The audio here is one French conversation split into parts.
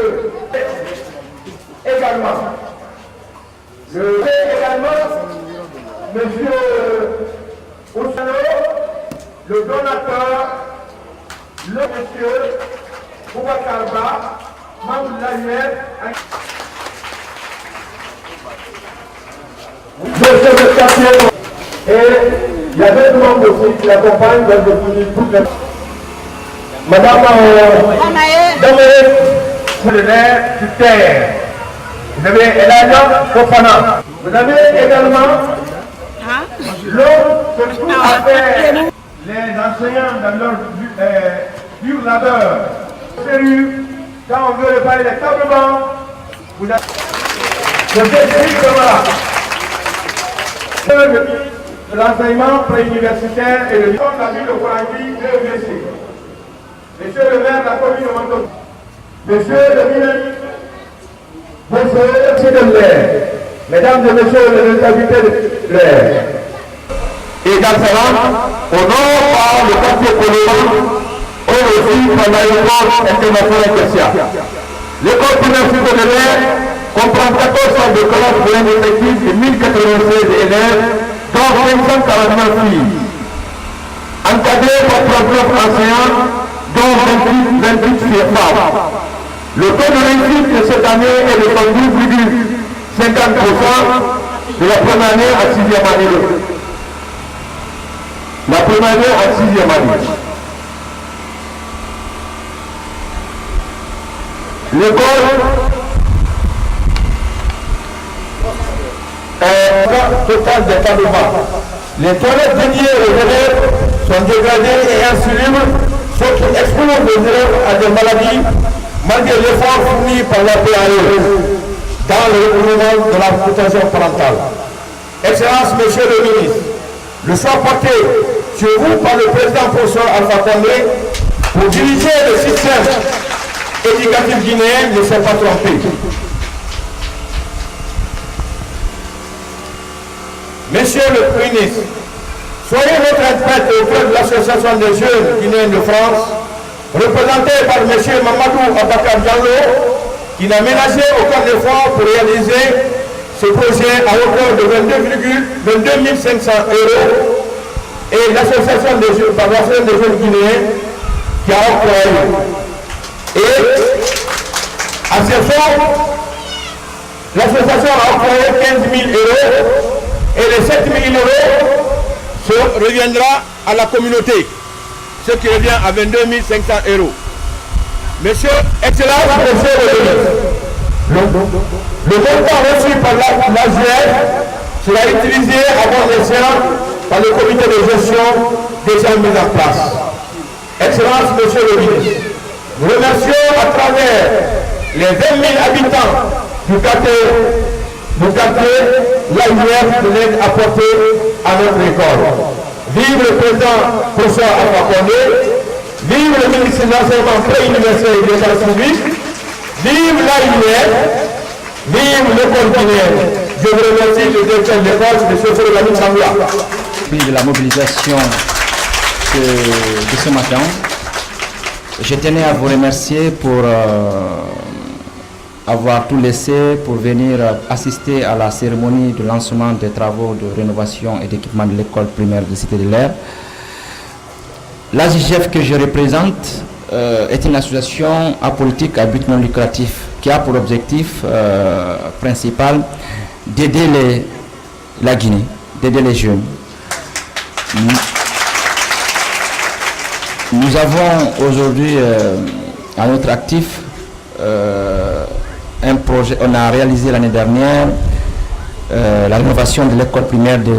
messieurs, également, monsieur Oussano, le donateur, le monsieur Boubacar Ba, membre de l'AUF. Et il y a deux membres aussi qui l'accompagnent dans toutes les... Madame Dominique, vous le maire du terre. Vous avez Elania Fofana. Vous avez également l'autre que tout à faire les enseignants dans leur dur labeur. Sérieux, quand on veut parler véritablement, vous avez... Je t'explique voilà. L'enseignement préuniversitaire et le comme la ville de Kourangi, l'EUVC. Monsieur le maire de la commune de Manton, monsieur le ministre, monsieur de l'air, mesdames et messieurs les invités de l'air. Et dans ce au nom par le parti économique, on aussi pendant l'école internationale spéciale. L'école primaire de l'air comprend 14 centres de classe pour un effectif de 1096 élèves, dont 549 filles. Encadrés par 39 enseignants, dont 28 femmes. Le taux de réussite de cette année est de 112,50% de la première année à 6e année. La première année à 6e année. L'école total d'établissements. Les toilettes dédiées aux élèves sont dégradées et insalubres, ce qui expose les élèves à des maladies malgré l'effort fourni par la PAE dans le recouvrement de la protection parentale. Excellence, Monsieur le ministre, le choix porté sur vous par le président professeur Alpha Condé pour diriger le système éducatif guinéen ne s'est pas trompé. Monsieur le ministre, soyez votre interprète auprès de l'Association des jeunes guinéens de France, représentée par M. Mamadou Abakar Diallo, qui n'a ménagé aucun effort pour réaliser ce projet à hauteur de 22 500 €, et l'Association des jeunes guinéens qui a octroyé. Et à ce fonds, l'association a octroyé 15 000 € et les 7 000 € reviendra à la communauté, ce qui revient à 22 500 €. Monsieur, Excellence, Monsieur le ministre, le montant reçu par l'AGF sera utilisé à bon escient par le comité de gestion déjà mis en place. Excellence, Monsieur le ministre, nous remercions à travers les 20 000 habitants du quartier l'AUF de l'aide apportée à notre école. Vive le président professeur Alpha Condé, vive le ministre de l'enseignement préuniversitaire et des sciences civiques, vive l'AUF, vive l'école guinéenne. Je vous remercie, le directeur de l'école, M. Frédéric Sangla. De la mobilisation de ce matin, je tenais à vous remercier pour avoir tout laissé pour venir assister à la cérémonie de lancement des travaux de rénovation et d'équipement de l'école primaire de Cité de l'Air. L'AGF que je représente est une association apolitique à but non lucratif qui a pour objectif principal d'aider la Guinée, d'aider les jeunes. Nous avons aujourd'hui à notre actif un projet. On a réalisé l'année dernière la rénovation de l'école primaire de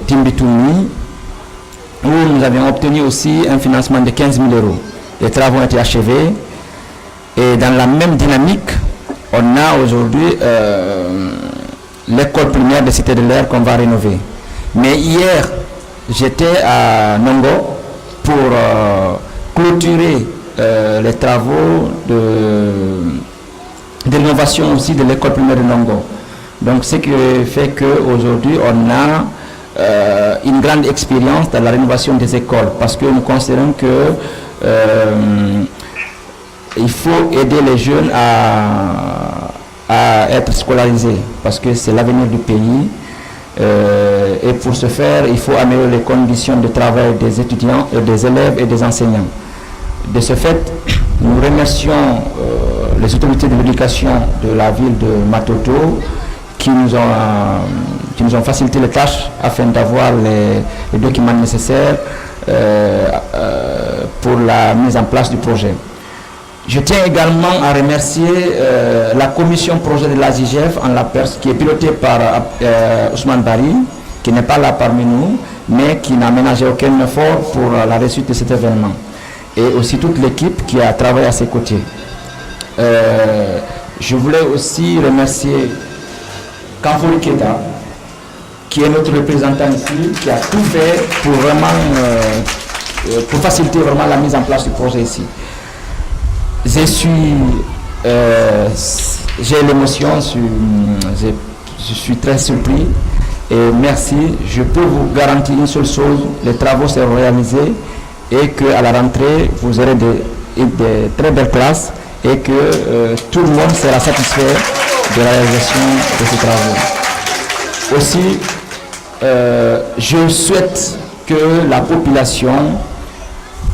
Timbitouni, où nous avions obtenu aussi un financement de 15 000 €. Les travaux ont été achevés et dans la même dynamique, on a aujourd'hui l'école primaire de Cité de l'Air qu'on va rénover. Mais hier, j'étais à Nongo pour clôturer les travaux de rénovation aussi de l'école primaire de Nongo. Donc ce qui fait qu'aujourd'hui on a une grande expérience dans la rénovation des écoles, parce que nous considérons que il faut aider les jeunes à être scolarisés parce que c'est l'avenir du pays. Et pour ce faire, il faut améliorer les conditions de travail des étudiants, des élèves et des enseignants. De ce fait, nous remercions les autorités de l'éducation de la ville de Matoto qui nous ont facilité les tâches afin d'avoir les documents nécessaires pour la mise en place du projet. Je tiens également à remercier la commission projet de l'ASIGEF en la Perse qui est pilotée par Ousmane Bari, qui n'est pas là parmi nous, mais qui n'a ménagé aucun effort pour la réussite de cet événement. Et aussi toute l'équipe qui a travaillé à ses côtés. Je voulais aussi remercier Kamfori Keta, qui est notre représentant ici, qui a tout fait pour vraiment pour faciliter vraiment la mise en place du projet ici. J'ai l'émotion, je suis très surpris et merci. Je peux vous garantir une seule chose, les travaux seront réalisés et qu'à la rentrée, vous aurez des très belles classes et que tout le monde sera satisfait de la réalisation de ces travaux. Aussi, je souhaite que la population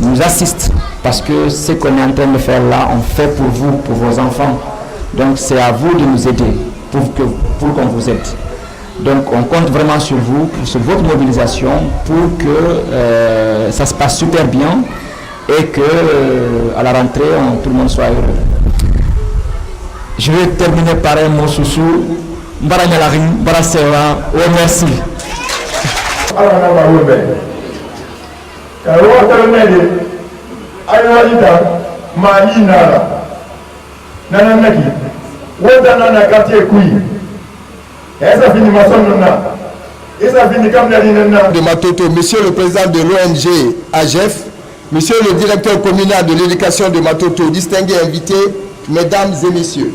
nous assiste parce que ce qu'on est en train de faire là, on fait pour vous, pour vos enfants. Donc c'est à vous de nous aider pour qu'on vous aide. Donc on compte vraiment sur vous, sur votre mobilisation pour que ça se passe super bien et que à la rentrée, tout le monde soit heureux. Je vais terminer par un mot sous Mbaranyalari, Mbarasewa, merci. De Matoto, Monsieur le Président de l'ONG AGEF, Monsieur le Directeur communal de l'éducation de Matoto, distingués invités, Mesdames et Messieurs,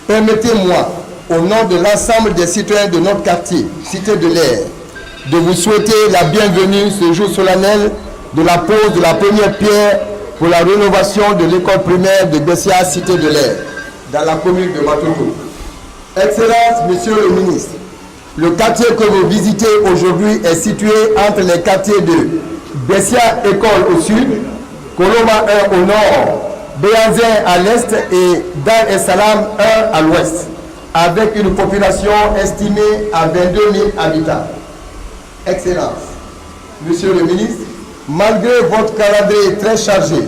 permettez-moi, au nom de l'ensemble des citoyens de notre quartier, Cité de l'Air, de vous souhaiter la bienvenue ce jour solennel de la pose de la première pierre pour la rénovation de l'école primaire de Bessia, Cité de l'Air, dans la commune de Matoto. Excellence, Monsieur le Ministre, le quartier que vous visitez aujourd'hui est situé entre les quartiers de Bessia École au sud, Koloma 1 au nord, Béanzin à l'est et Dar es Salam 1 à l'ouest, avec une population estimée à 22 000 habitants. Excellence, Monsieur le Ministre, malgré votre calendrier très chargé,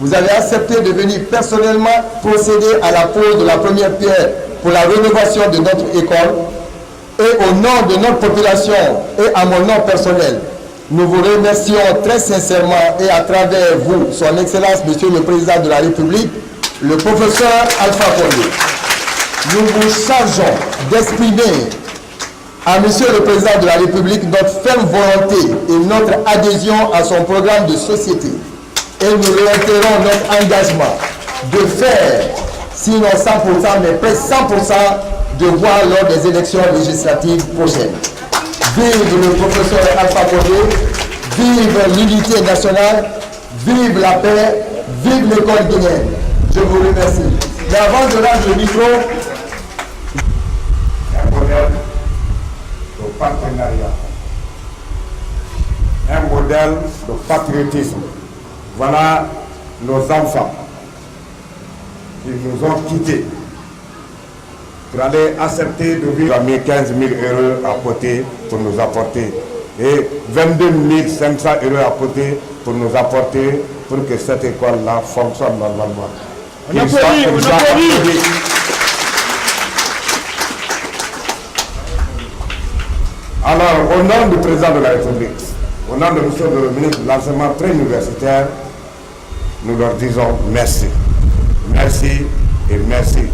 vous avez accepté de venir personnellement procéder à la pose de la première pierre pour la rénovation de notre école. Et au nom de notre population et à mon nom personnel, nous vous remercions très sincèrement et à travers vous, Son Excellence, Monsieur le Président de la République, le professeur Alpha Condé. Nous vous chargeons d'exprimer à Monsieur le Président de la République notre ferme volonté et notre adhésion à son programme de société. Et nous réitérons notre engagement de faire, sinon 100%, mais presque 100% de voix lors des élections législatives prochaines. Vive le professeur Alpha Condé, vive l'unité nationale, vive la paix, vive l'école guinéenne. Je vous remercie. Mais avant de rendre le micro, un modèle de partenariat, un modèle de patriotisme. Voilà nos enfants qui nous ont quittés pour aller accepter de vivre à 15 000 € à côté pour nous apporter et 22 500 € à côté pour nous apporter pour que cette école-là fonctionne normalement. On applaudit. Alors, au nom du président de la République, au nom de monsieur le ministre de l'enseignement préuniversitaire, nous leur disons merci. Merci et merci.